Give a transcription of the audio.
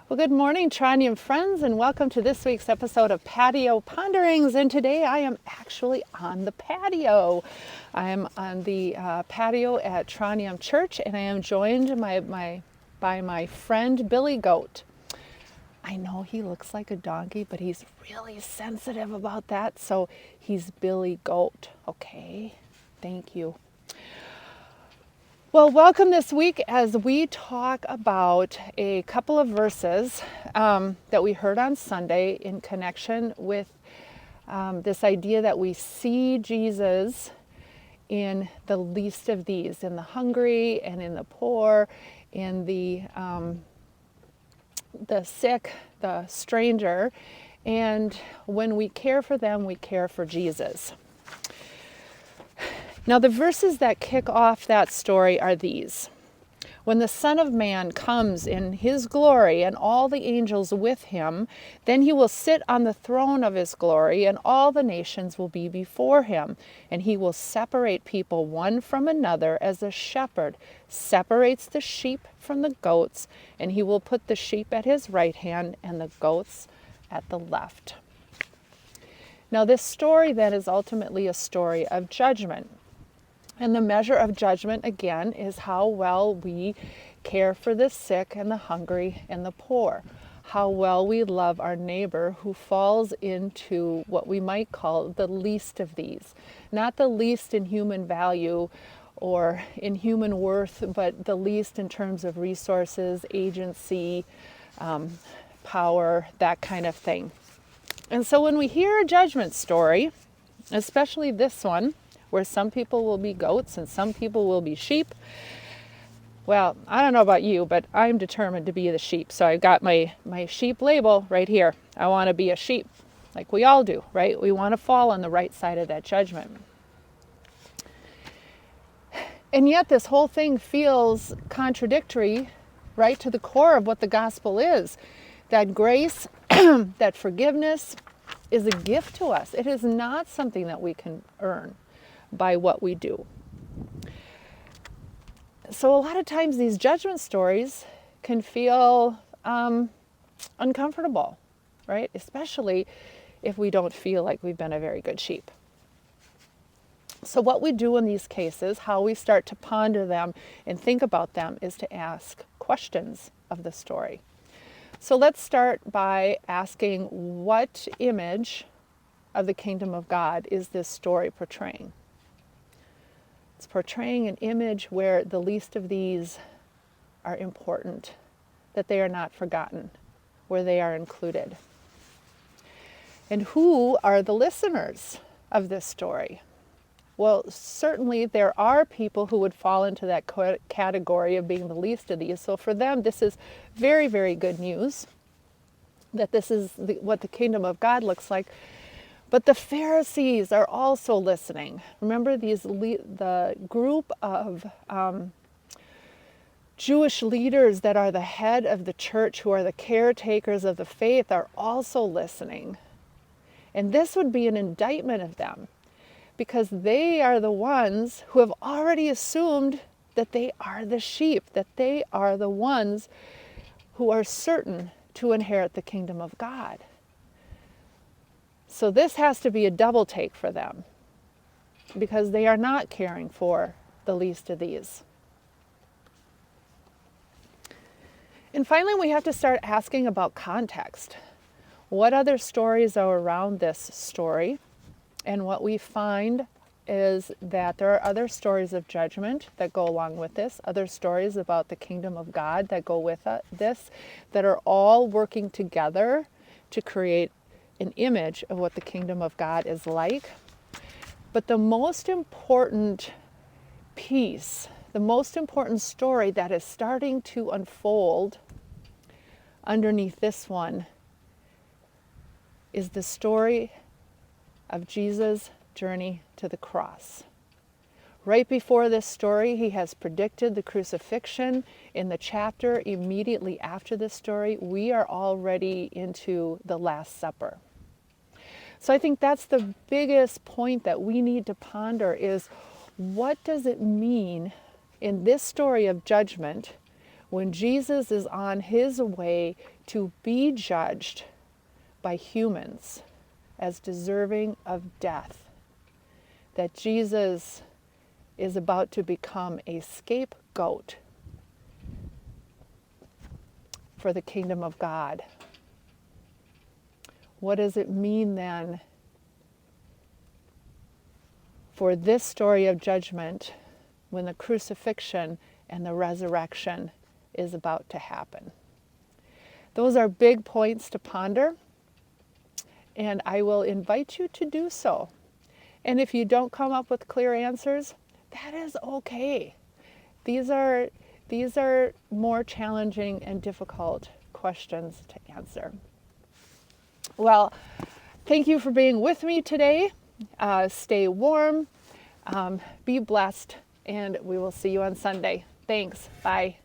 Well, good morning, Tranium friends, and welcome to this week's episode of Patio Ponderings. And today I am actually on the patio. I am on the patio at Tranium Church, and I am joined by my friend Billy Goat. I know he looks like a donkey, but he's really sensitive about that, so he's Billy Goat. Okay, thank you. Well, welcome this week as we talk about a couple of verses that we heard on Sunday in connection with this idea that we see Jesus in the least of these, in the hungry and in the poor, in the sick, the stranger. And when we care for them, we care for Jesus. Now, the verses that kick off that story are these. When the Son of Man comes in his glory and all the angels with him, then he will sit on the throne of his glory, and all the nations will be before him. And he will separate people one from another as a shepherd separates the sheep from the goats, and he will put the sheep at his right hand and the goats at the left. Now, this story then is ultimately a story of judgment. And the measure of judgment, again, is how well we care for the sick and the hungry and the poor. How well we love our neighbor who falls into what we might call the least of these. Not the least in human value or in human worth, but the least in terms of resources, agency, power, that kind of thing. And so when we hear a judgment story, especially this one, where some people will be goats and some people will be sheep. Well, I don't know about you, but I'm determined to be the sheep. So I've got my sheep label right here. I want to be a sheep, like we all do, right? We want to fall on the right side of that judgment. And yet this whole thing feels contradictory, right, to the core of what the gospel is. That grace, that forgiveness is a gift to us. It is not something that we can earn by what we do. So a lot of times these judgment stories can feel uncomfortable, right? Especially if we don't feel like we've been a very good sheep. So what we do in these cases, how we start to ponder them and think about them, is to ask questions of the story. So let's start by asking, what image of the kingdom of God is this story portraying? It's portraying an image where the least of these are important, that they are not forgotten, where they are included. And who are the listeners of this story? Well, certainly there are people who would fall into that category of being the least of these. So for them, this is very, very good news, that this is what the kingdom of God looks like. But the Pharisees are also listening. Remember, the group of Jewish leaders that are the head of the church, who are the caretakers of the faith, are also listening. And this would be an indictment of them, because they are the ones who have already assumed that they are the sheep, that they are the ones who are certain to inherit the kingdom of God. So this has to be a double take for them, because they are not caring for the least of these. And finally, we have to start asking about context. What other stories are around this story? And what we find is that there are other stories of judgment that go along with this, other stories about the kingdom of God that go with this, that are all working together to create an image of what the kingdom of God is like. But the most important piece, the most important story that is starting to unfold underneath this one, is the story of Jesus' journey to the cross. Right before this story, he has predicted the crucifixion. In the chapter immediately after this story, we are already into the Last Supper. So I think that's the biggest point that we need to ponder, is what does it mean in this story of judgment when Jesus is on his way to be judged by humans as deserving of death, that Jesus is about to become a scapegoat for the kingdom of God. What does it mean then for this story of judgment when the crucifixion and the resurrection is about to happen? Those are big points to ponder, and I will invite you to do so. And if you don't come up with clear answers, that is okay. These are more challenging and difficult questions to answer. Well, thank you for being with me today. Stay warm, be blessed, and we will see you on Sunday. Thanks. Bye.